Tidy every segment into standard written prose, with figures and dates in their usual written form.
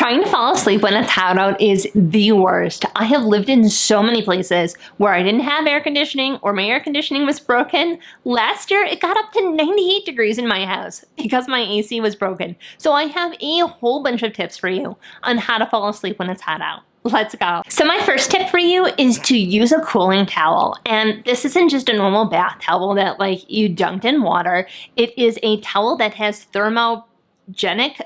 Trying to fall asleep when it's hot out is the worst. I have lived in so many places where I didn't have air conditioning or my air conditioning was broken. Last year, it got up to 98 degrees in my house because my AC was broken. So I have a whole bunch of tips for you on how to fall asleep when it's hot out. Let's go. So my first tip for you is to use a cooling towel. And this isn't just a normal bath towel that you dunked in water. It is a towel that has thermogenic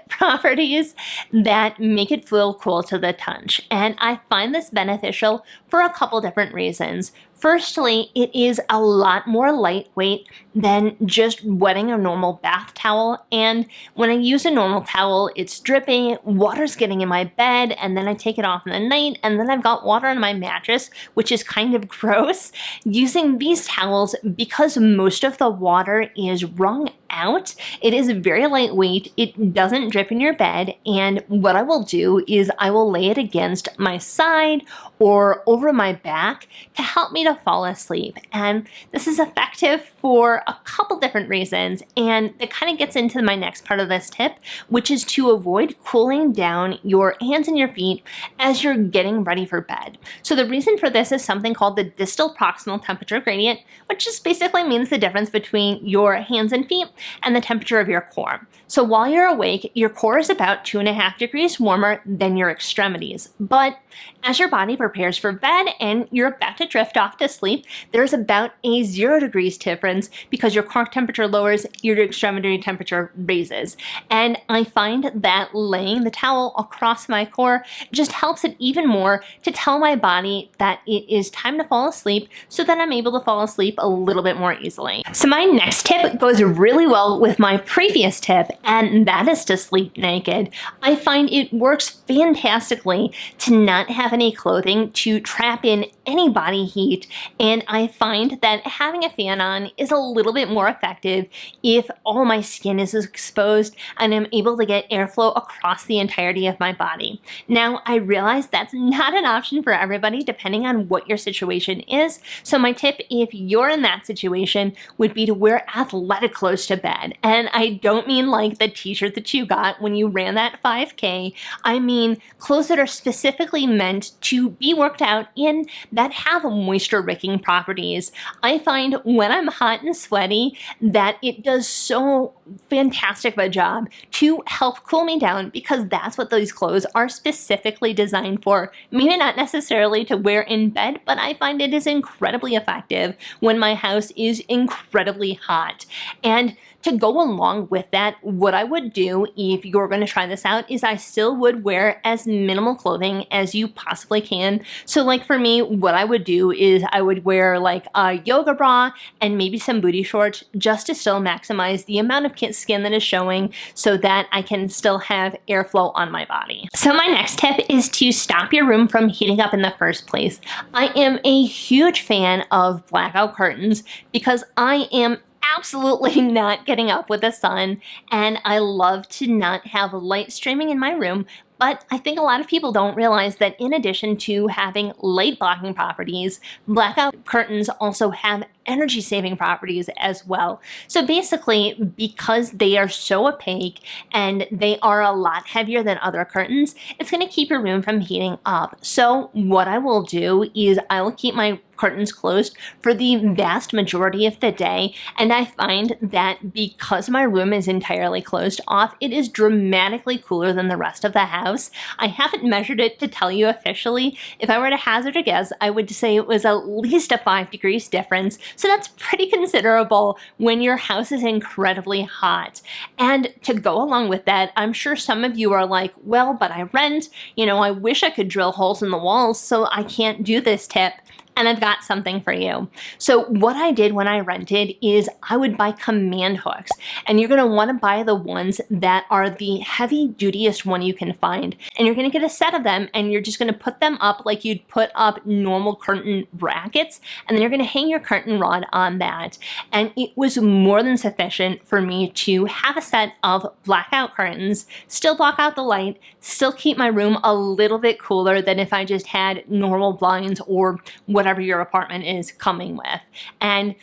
properties that make it feel cool to the touch. And I find this beneficial for a couple different reasons. Firstly, it is a lot more lightweight than just wetting a normal bath towel. And when I use a normal towel, it's dripping, water's getting in my bed, and then I take it off in the night, and then I've got water on my mattress, which is kind of gross. Using these towels, because most of the water is wrung out, it is very lightweight, it doesn't drip in your bed, and what I will do is I will lay it against my side or over my back to help me to fall asleep. And this is effective for a couple different reasons, and it kind of gets into my next part of this tip, which is to avoid cooling down your hands and your feet as you're getting ready for bed. So the reason for this is something called the distal proximal temperature gradient, which just basically means the difference between your hands and feet and the temperature of your core. So while you're awake, your core is about 2.5 degrees warmer than your extremities. But as your body prepares for bed and you're about to drift off to sleep, there's about a 0 degrees difference because your core temperature lowers, your extremity temperature raises. And I find that laying the towel across my core just helps it even more to tell my body that it is time to fall asleep so that I'm able to fall asleep a little bit more easily. So my next tip goes really well with my previous tip, and that is to sleep naked. I find it works fantastically to not have any clothing to trap in any body heat, and I find that having a fan on is a little bit more effective if all my skin is exposed and I'm able to get airflow across the entirety of my body. Now, I realize that's not an option for everybody depending on what your situation is, so my tip if you're in that situation would be to wear athletic clothes to bed. And I don't mean like the t-shirt that you got when you ran that 5K. I mean clothes that are specifically meant to be worked out in that have moisture wicking properties. I find when I'm hot and sweaty that it does so fantastic of a job to help cool me down because that's what those clothes are specifically designed for. Maybe not necessarily to wear in bed, but I find it is incredibly effective when my house is incredibly hot. And to go along with that, what I would do if you're going to try this out is I still would wear as minimal clothing as you possibly can. So like for me, what I would do is I would wear like a yoga bra and maybe some booty shorts just to still maximize the amount of skin that is showing so that I can still have airflow on my body. So my next tip is to stop your room from heating up in the first place. I am a huge fan of blackout curtains because I am absolutely not getting up with the sun, and I love to not have light streaming in my room. But I think a lot of people don't realize that in addition to having light blocking properties, blackout curtains also have energy saving properties as well. So basically, because they are so opaque and they are a lot heavier than other curtains, it's going to keep your room from heating up. So what I will do is I will keep my curtains closed for the vast majority of the day, and I find that because my room is entirely closed off, it is dramatically cooler than the rest of the house. I haven't measured it to tell you officially. If I were to hazard a guess, I would say it was at least a 5 degrees difference, so that's pretty considerable when your house is incredibly hot. And to go along with that, I'm sure some of you are like, well, but I rent, I wish I could drill holes in the walls, so I can't do this tip. And I've got something for you. So what I did when I rented is I would buy command hooks, and you're gonna wanna buy the ones that are the heavy dutyest one you can find. And you're gonna get a set of them, and you're just gonna put them up like you'd put up normal curtain brackets, and then you're gonna hang your curtain rod on that. And it was more than sufficient for me to have a set of blackout curtains, still block out the light, still keep my room a little bit cooler than if I just had normal blinds or whatever your apartment is coming with. And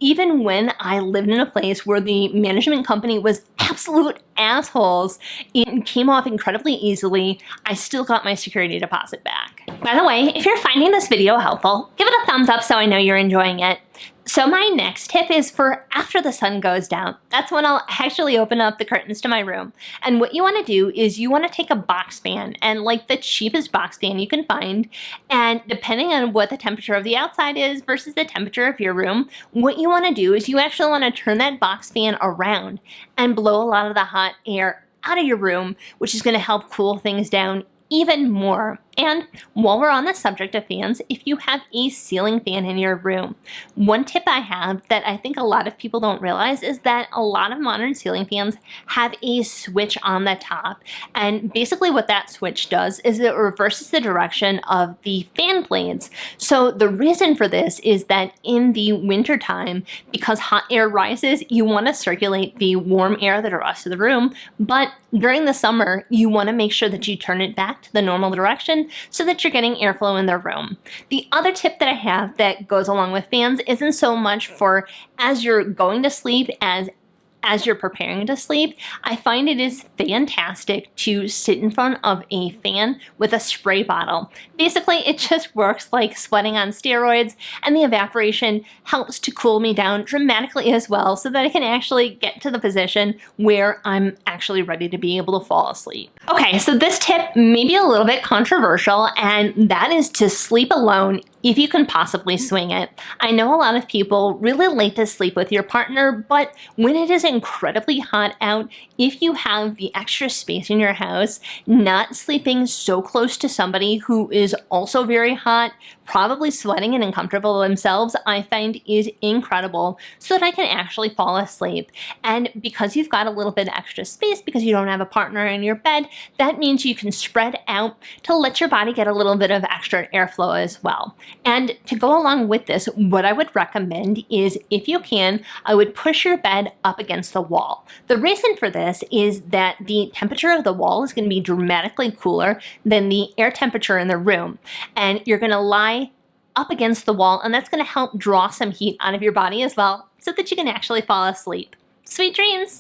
even when I lived in a place where the management company was absolute assholes and came off incredibly easily, I still got my security deposit back. By the way, if you're finding this video helpful, give it a thumbs up so I know you're enjoying it. So my next tip is for after the sun goes down. That's when I'll actually open up the curtains to my room. And what you want to do is you want to take a box fan, and like the cheapest box fan you can find, and depending on what the temperature of the outside is versus the temperature of your room, what you want to do is you actually want to turn that box fan around and blow a lot of the hot air out of your room, which is going to help cool things down even more. And while we're on the subject of fans, if you have a ceiling fan in your room, one tip I have that I think a lot of people don't realize is that a lot of modern ceiling fans have a switch on the top. And basically what that switch does is it reverses the direction of the fan blades. So the reason for this is that in the winter time, because hot air rises, you want to circulate the warm air to the rest of the room. But during the summer, you want to make sure that you turn it back to the normal direction so that you're getting airflow in the room. The other tip that I have that goes along with fans isn't so much for as you're going to sleep as you're preparing to sleep. I find it is fantastic to sit in front of a fan with a spray bottle. Basically, it just works like sweating on steroids, and the evaporation helps to cool me down dramatically as well so that I can actually get to the position where I'm actually ready to be able to fall asleep. Okay, so this tip may be a little bit controversial, and that is to sleep alone if you can possibly swing it. I know a lot of people really like to sleep with your partner, but when it is incredibly hot out, if you have the extra space in your house, not sleeping so close to somebody who is also very hot, probably sweating and uncomfortable themselves, I find is incredible so that I can actually fall asleep. And because you've got a little bit extra space because you don't have a partner in your bed, that means you can spread out to let your body get a little bit of extra airflow as well. And to go along with this, what I would recommend is, if you can, I would push your bed up against the wall. The reason for this is that the temperature of the wall is going to be dramatically cooler than the air temperature in the room. And you're going to lie up against the wall, and that's going to help draw some heat out of your body as well so that you can actually fall asleep. Sweet dreams!